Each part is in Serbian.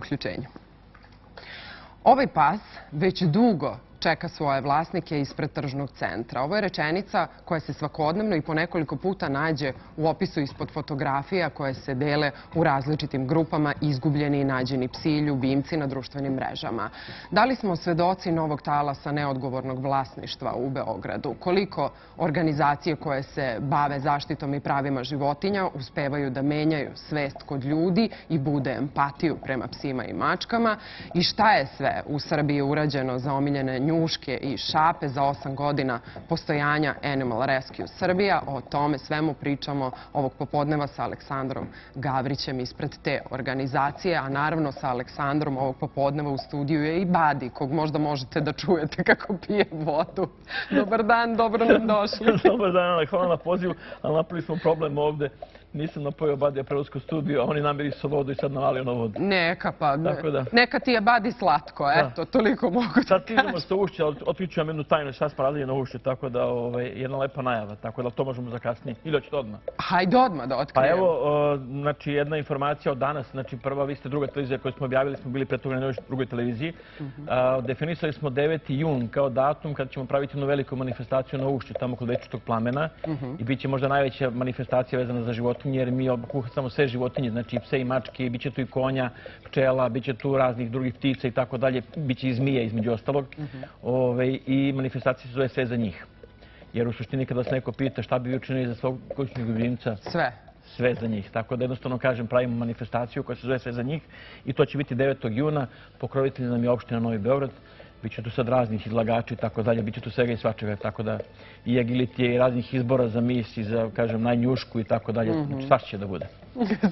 uključenju. Ovaj pas već dugo čeka svoje vlasnike ispred tržnog centra. Ovo je rečenica koja se svakodnevno i po nekoliko puta nađe u opisu ispod fotografija koje se dele u različitim grupama izgubljeni i nađeni psi i ljubimci na društvenim mrežama. Da li smo svedoci novog talasa neodgovornog vlasništva u Beogradu? Koliko organizacije koje se bave zaštitom i pravima životinja uspevaju da menjaju svest kod ljudi i bude empatiju prema psima i mačkama? I šta je sve u Srbiji urađeno za omiljene njuške i šape za 8 godina postojanja Animal Rescue Srbija? O tome svemu pričamo ovog popodneva sa Aleksandrom Gavrićem ispred te organizacije, a naravno sa Aleksandrom ovog popodneva u studiju je i Badi, kog možda možete da čujete kako pije vodu. Dobar dan, dobro nam došli. Dobar dan, Ana, hvala na pozivu, ali napravili smo problem ovde. Nisam napojio Badija prelazku studiju, a oni namirisu vodu i sad navalio na vodu. Neka pa, neka ti je Badi slatko, eto, toliko mogu da kažem. Sad stižemo sa ušće, ali otkriću vam jednu tajnu šta smo radili na ušće, tako da jedna lepa najava, tako da to možemo za kasnije. Ili hoćete odmah? Hajde odmah da otkrijemo. Pa evo, znači jedna informacija od danas, znači prva, vi ste druga televizija koju smo objavili, smo bili pre toga na drugoj televiziji. Definisali smo 9. jun kao datum kad ćemo praviti jednu veliku manifestaciju na ušće, tamo kod Večitog plamena. I bit će možda najveća manifestacija vezana za životinje, jer mi obuhvatamo sve životinje, znači pse i mačke, bit će tu i konja, pčela, bit će tu raznih drugih ptica i tako dalje, bit će i zmije između ostalog. I manifestacija se zove Sve za njih. Jer u suštini kada se neko pita šta bi vi učinili za svog kućnog ljubimca, sve za njih. Tako da jednostavno kažem, pravimo manifestaciju koja se zove Sve za njih i to će biti 9. juna. Pokrovitelj nam je opština Novi Beograd. Biće tu sad raznih izlagača i tako dalje, biće tu svega i svačega, tako da i agilitije i raznih izbora za mis i za, kažem, najnjušku i tako dalje, svašta će da bude.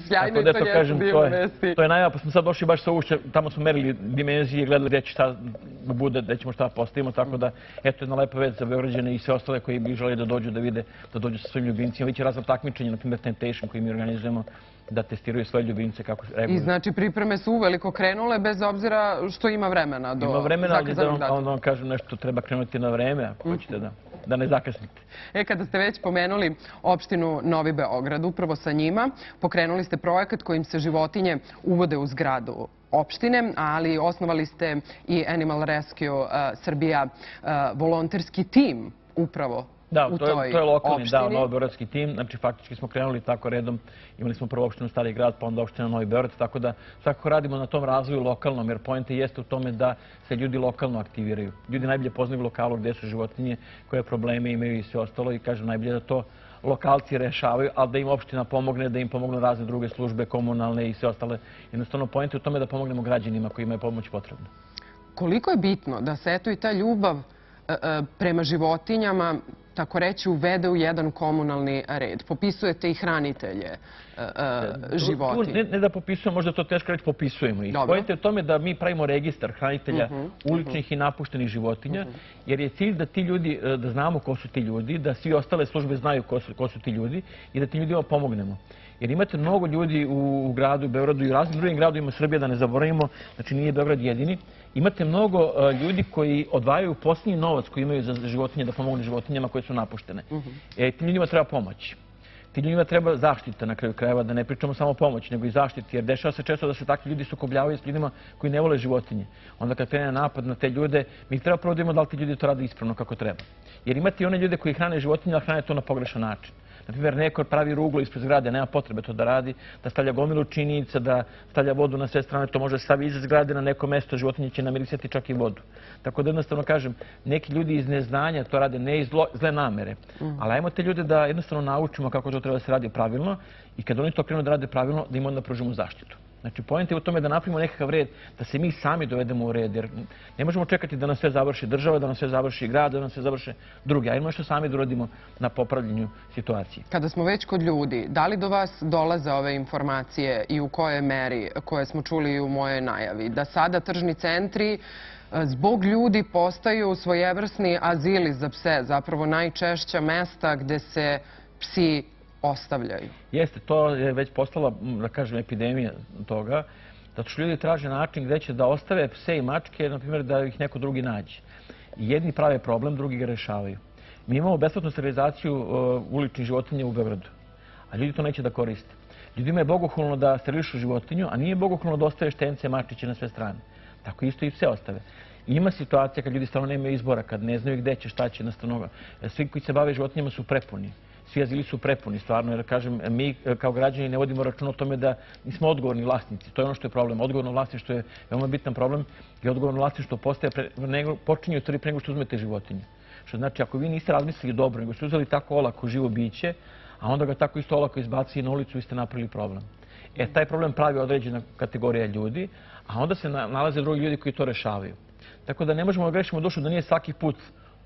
Sjajno i to jesu divne vesti. To je najava, pa smo sad došli baš sa ušća, tamo smo merili dimenzije, gledali gdje će šta bude, gdje ćemo šta postavimo, tako da, eto, jedna lepa vest za Beograđane i sve ostale koji bi želeli da dođu da vide, da dođu sa svojim ljubimcima. Biće razno takmičenje, na primjer Temptation koji mi organizujemo, da testiraju svoje ljubimce kako reaguju. I znači pripreme su uveliko krenule bez obzira što ima vremena do zakazanog datuma. Ima vremena, ali da vam kažem nešto, treba krenuti na vreme ako hoćete da ne zakasnite. Kada ste već pomenuli opštinu Novi Beograd, upravo sa njima pokrenuli ste projekat kojim se životinje uvode u zgradu opštine, ali osnovali ste i Animal Rescue Srbija volonterski tim upravo. Da, to je lokalni, da, novobeogradski tim. Znači, faktički smo krenuli tako redom. Imali smo prvo opštinu Stari grad, pa onda opština Novi Beograd. Tako da svakako radimo na tom razvoju lokalnom, jer poenta jeste u tome da se ljudi lokalno aktiviraju. Ljudi najbolje poznaju lokalu gdje su životinje, koje probleme imaju i sve ostalo. I kažem, najbolje da to lokalci rešavaju, ali da im opština pomogne, da im pomognu razne druge službe, komunalne i sve ostale. Jednostavno, poenta je u tome da pomognemo građanima koji imaju pomoć potrebnu. Koliko je bitno da se eto i ta ljubav prema životinjama, tako reći, uvede u jedan komunalni red? Popisujete i hranitelje životinja. Ne da popisujemo, možda to teško reći, popisujemo ih. Pojete u tome da mi pravimo registar hranitelja uličnih i napuštenih životinja, jer je cilj da ti ljudi, da znamo ko su ti ljudi, da svi ostale službe znaju ko su ti ljudi i da ti ljudima pomognemo. Jer imate mnogo ljudi u gradu, u Beogradu i u raznim drugim gradovima Srbije, da ne zaboravimo, znači nije Beograd jedini. Imate mnogo ljudi koji odvajaju posljednji novac koji imaju za životinje, da pomogne životinjama koje su napuštene. Tim ljudima treba pomoć. Tim ljudima treba zaštita na kraju krajeva, da ne pričamo samo o pomoći, nego i zaštiti, jer dešava se često da se takvi ljudi sukobljavaju s ljudima koji ne vole životinje. Onda kad krene napad na te ljude, mi treba prvo da imamo da li ti ljudi to rade ispravno kako treba. Jer imate i one ljude koji hrane životinje, a hrane to na pogrešan način. Naprimjer, neko pravi ruglo ispred zgrade, nema potrebe to da radi, da stavlja gomilu činjenica, da stavlja vodu na sve strane, to može stavi iza zgrade na neko mesto, životinje će namirisati čak i vodu. Tako da jednostavno kažem, neki ljudi iz neznanja to rade, ne iz zle namere. Ali ajmo te ljude da jednostavno naučimo kako to treba da se radi pravilno i kad oni to krenu da rade pravilno, da im onda pružimo zaštitu. Znači, pojenta je u tome da napravimo nekakav red, da se mi sami dovedemo u red, jer ne možemo čekati da nas sve završi država, da nas sve završi grad, da nas sve završe drugi. Ajmo nešto sami da uradimo na popravljanju situacije. Kada smo već kod ljudi, da li do vas dolaze ove informacije i u kojoj meri, koje smo čuli u mojoj najavi, da sada tržni centri zbog ljudi postaju svojevrsni azili za pse, zapravo najčešća mesta gde se psi ostavljaju? Jeste, to je već postala, da kažem, epidemija toga, zato što ljudi traže način gde će da ostave pse i mačke, na primjer da ih neko drugi nađe. Jedni prave problem, drugi ga rešavaju. Mi imamo besplatnu sterilizaciju uličnih životinja u Beogradu, a ljudi to neće da koriste. Ljudima je bogohulno da sterilišu životinju, a nije bogohulno da ostave štence, mačiće na sve strane. Tako isto i sve ostave. Ima situacija kad ljudi stvarno nemaju izbora, kad ne znaju gde će, šta će, jednostavno. Svi koji se bave životinjama su prepuni. Svi azili su prepuni, stvarno, jer kažem, mi kao građani ne vodimo račun o tome da nismo odgovorni vlasnici. To je ono što je problem. Odgovorno vlasništvo je veoma bitan problem i odgovorno vlasništvo počinje pre nego što uzmete životinju. Što znači, ako vi niste razmislili dobro, nego ste uzeli tako olako živo biće, a onda ga tako isto olako izbacili na ulicu, vi ste napravili problem. Taj problem pravi određena kategorija ljudi, a onda se nalaze drugi ljudi koji to rešavaju. Tako da ne možemo da grešimo dušu da nije svaki put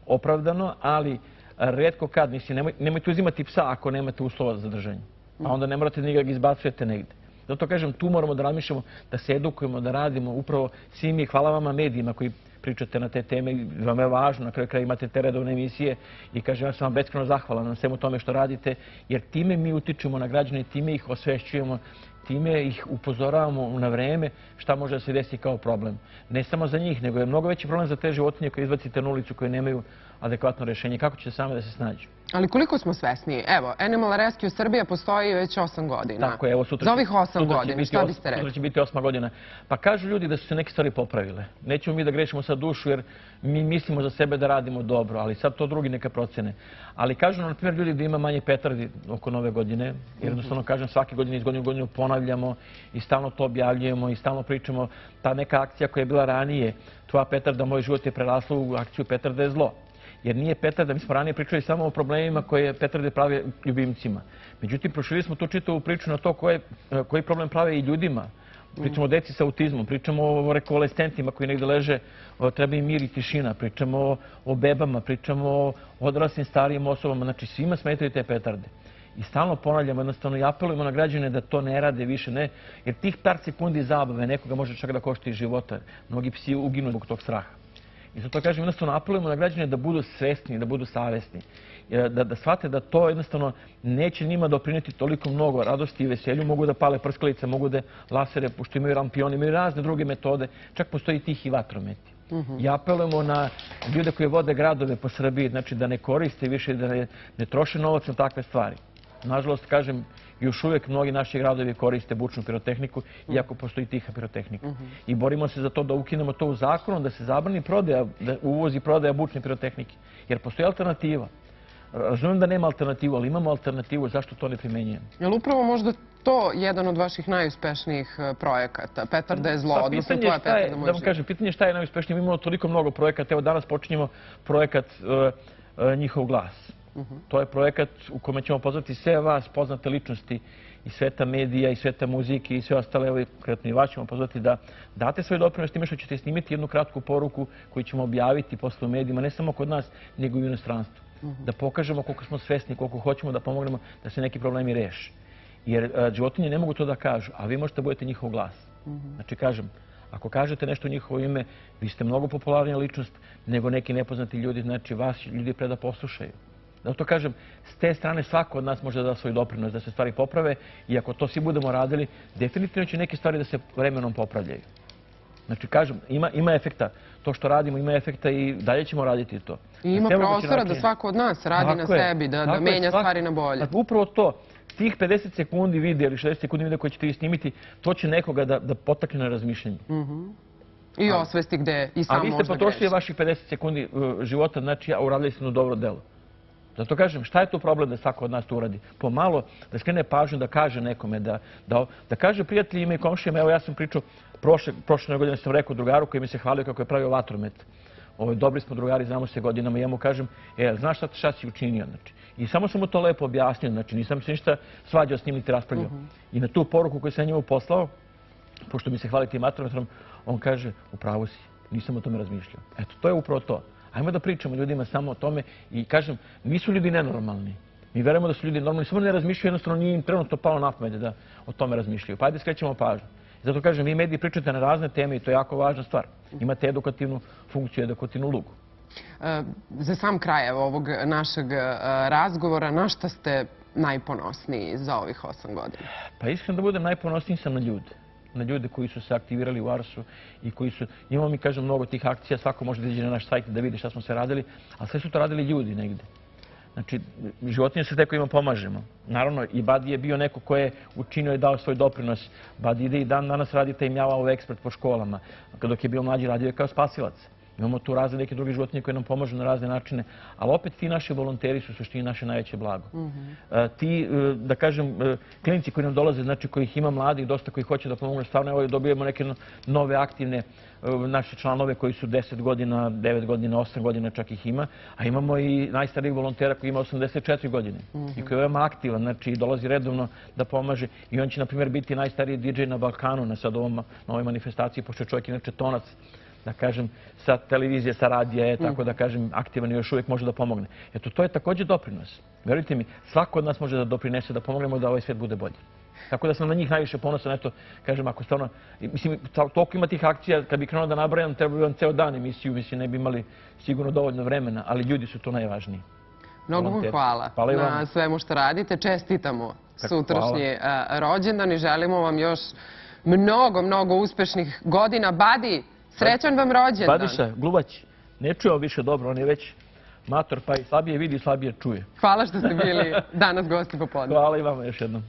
opravdano, ali retko kad, mislim, nemojte uzimati psa ako nemate uslova za držanje. A onda ne morate da ga izbacujete negde. Zato kažem, tu moramo da razmišljamo, da se edukujemo, da radimo upravo svi mi. Hvala vama medijima koji pričate na te teme. Vam je važno, na kraju kraja imate te redovne emisije i kažem, ja sam vam beskrajno zahvalan na svemu tome što radite, jer time mi utičemo na građane, time ih osvešćujemo, time ih upozoravamo na vreme šta može da se desi kao problem. Ne samo za njih, nego je mnogo veći problem za te životinje koje izbacite na ulicu, koje nemaju adekvatno rešenje. Kako će same da se snađu? Ali koliko smo svesni? Evo, Animal Rescue Srbija postoji već 8 godina. Tako je, evo sutra. Za ovih 8 godina, šta biste rekli? Sutra će biti 8 godina. Pa kažu ljudi da su se neke stvari popravile. Nećemo mi da grešimo sad dušu, jer mi mislimo za sebe da radimo dobro, ali sad to drugi neka procene. Ali kažu nam, na primjer, ljudi da ima manje petardi oko Nove godine, jer jednostavno, kažem, svake godine iz godine u godinu ponavljamo i stalno to objavljujemo i stalno pričamo. Ta neka akcija koja je bila ranije, tvoja petarda, moj život je prerasla u akciju petarda je zlo. Jer nije petarda, mi smo ranije pričali samo o problemima koje petarde prave ljubimcima. Međutim, proširili smo tu čitavu priču na to koji problem prave i ljudima. Pričamo o deci sa autizmom, pričamo o rekonvalescentima koji negde leže, treba im mir i tišina, pričamo o bebama, pričamo o odraslim starijim osobama, znači svima smetaju te petarde. I stalno ponavljamo, jednostavno i apelujemo na građane da to ne rade više, ne, jer tih par sekundi zabave nekoga može čak da košta i života. Mnogi psi uginu zbog tog straha. I zato kažem, jednostavno apelujemo na građane da budu svesni, da budu savesni. Da shvate da to jednostavno neće njima doprineti toliko mnogo radosti i veselju. Mogu da pale prskalice, mogu da lasere, pošto imaju rampioni, imaju razne druge metode. Čak postoji tih i vatrometi. I apelujemo na ljude koji vode gradove po Srbiji, znači da ne koriste više, da ne troše novac na takve stvari. Nažalost, kažem, još uvijek mnogi naši gradovi koriste bučnu pirotehniku, iako postoji tiha pirotehnika. I borimo se za to da ukinemo to u zakonu, da se zabrani uvoz i prodaja bučne pirotehnike. Jer postoji alternativa. Razumijem da nema alternativu, ali imamo alternativu. Zašto to ne primenjujemo? Je li upravo možda to jedan od vaših najuspešnijih projekata? Petarda je zlo, odnosno tvoja petarda moj život. Da vam kažem, pitanje je šta je najuspešnije. Mi imamo toliko mnogo projekata. Evo danas počinjemo projekat Njihov glas. To je projekat u kome ćemo pozvati sve vas, poznate ličnosti iz sveta medija, iz sveta muzike i sve ostale. Evo, konkretno i vas ćemo pozvati da date svoj doprinos time što ćete snimiti jednu kratku poruku koju ćemo objaviti posle u medijima, ne samo kod nas, nego i u inostranstvu. Da pokažemo koliko smo svesni, koliko hoćemo da pomognemo da se neki problemi reše. Jer životinje ne mogu to da kažu, a vi možete da budete njihov glas. Znači, kažem, ako kažete nešto u njihovo ime, vi ste mnogo popularnija ličnost nego neki nepoznati ljudi, znači vas ljudi pre da poslušaju. Zato kažem, s te strane svako od nas može da da svoj doprinos, da se stvari poprave i ako to svi budemo radili, definitivno će neke stvari da se vremenom popravljaju. Znači, kažem, ima efekta. To što radimo ima efekta i dalje ćemo raditi to. I ima prostora da svako od nas radi na sebi, da menja stvari na bolje. Upravo to. Tih 50 sekundi videa ili 60 sekundi videa koje ćete vi snimiti, to će nekoga da potakne na razmišljanje. I osvesti gde i sam možda greši. A vi ste potrošili vaših 50 sekundi života, znači uradili ste na dobro delo. Zato kažem, šta je tu problem da svako od nas to uradi? Pomalo da skrene pažnju, da kaže nekome, da kaže prijateljima i komšijama. Evo, ja sam pričao, prošle godine sam rekao drugaru koji mi se hvalio kako je pravio vatromet. Dobri smo drugari, znamo se godinama i ja mu kažem, znaš šta si učinio? I samo sam mu to lepo objasnio, znači nisam se ništa svađao s njim niti raspravljao. I na tu poruku koju sam njemu poslao, pošto mi se hvali tim vatrometrom, on kaže, u pravu si, nisam o tome razmišljao. Eto, to je upravo to. Ajmo da pričamo ljudima samo o tome i kažem, nisu ljudi nenormalni. Mi verujemo da su ljudi normalni, samo ne razmišljaju, jednostavno nije im trenutno palo na pamet da o tome razmišljaju. Pa ajde skrećemo pažnju. Zato kažem, vi mediji pričate na razne teme i to je jako važna stvar. Imate edukativnu funkciju, edukativnu ulogu. Za sam kraj ovog našeg razgovora, na šta ste najponosniji za ovih 8 godina? Pa iskreno da budem najponosniji sam na ljude. Na ljude koji su se aktivirali u Arsu i koji su... Imamo mi, kažem, mnogo tih akcija, svako može da iđe na naš sajt da vidi šta smo sve radili, ali sve su to radili ljudi negde. Znači, životinje su te kojima pomažemo. Naravno, i Badi je bio neko ko je učinio i dao svoj doprinos. Badi ide i dan danas radi taj mjavao ekspert po školama. Dok je bio mlađi, radio je kao spasilac. Imamo tu razne neke druge životinje koje nam pomažu na razne načine, ali opet ti naši volonteri su u suštini naše najveće blago. Ti, da kažem, klinici koji nam dolaze, znači kojih ima mladih, dosta koji hoće da pomogu, stvarno evo dobijemo neke nove aktivne naše članove koji su 10 godina, 9 godina, 8 godina čak ih ima, a imamo i najstarijih volontera koji ima 84 godine i koji je veoma aktivan, znači dolazi redovno da pomaže i on će, na primjer, biti najstariji DJ na Balkanu na sad ovoj manifestaciji, pošto je čovjek inače tonac, da kažem, sa televizije, sa radija je, tako da kažem, aktivan i još uvijek može da pomogne. Eto, to je također doprinos. Verujte mi, svako od nas može da doprinese da pomognemo da ovaj svijet bude bolji. Tako da sam na njih najviše ponosan, eto, kažem, ako stvarno, mislim, toliko ima tih akcija, kad bi krenuo da nabrajam, treba bi vam ceo dan emisiju, mislim, ne bi imali sigurno dovoljno vremena, ali ljudi su to najvažniji. Mnogo vam hvala na svemu što radite. Čestitamo sutrašnji rođendan i želimo vam još mnogo uspešnih godina. Badi, srećan vam rođendan. Badiša, Glubać, ne čuje više dobro, on je već mator, pa i slabije vidi, slabije čuje. Hvala što ste bili danas gosti popodne. Hvala i vama još jednom.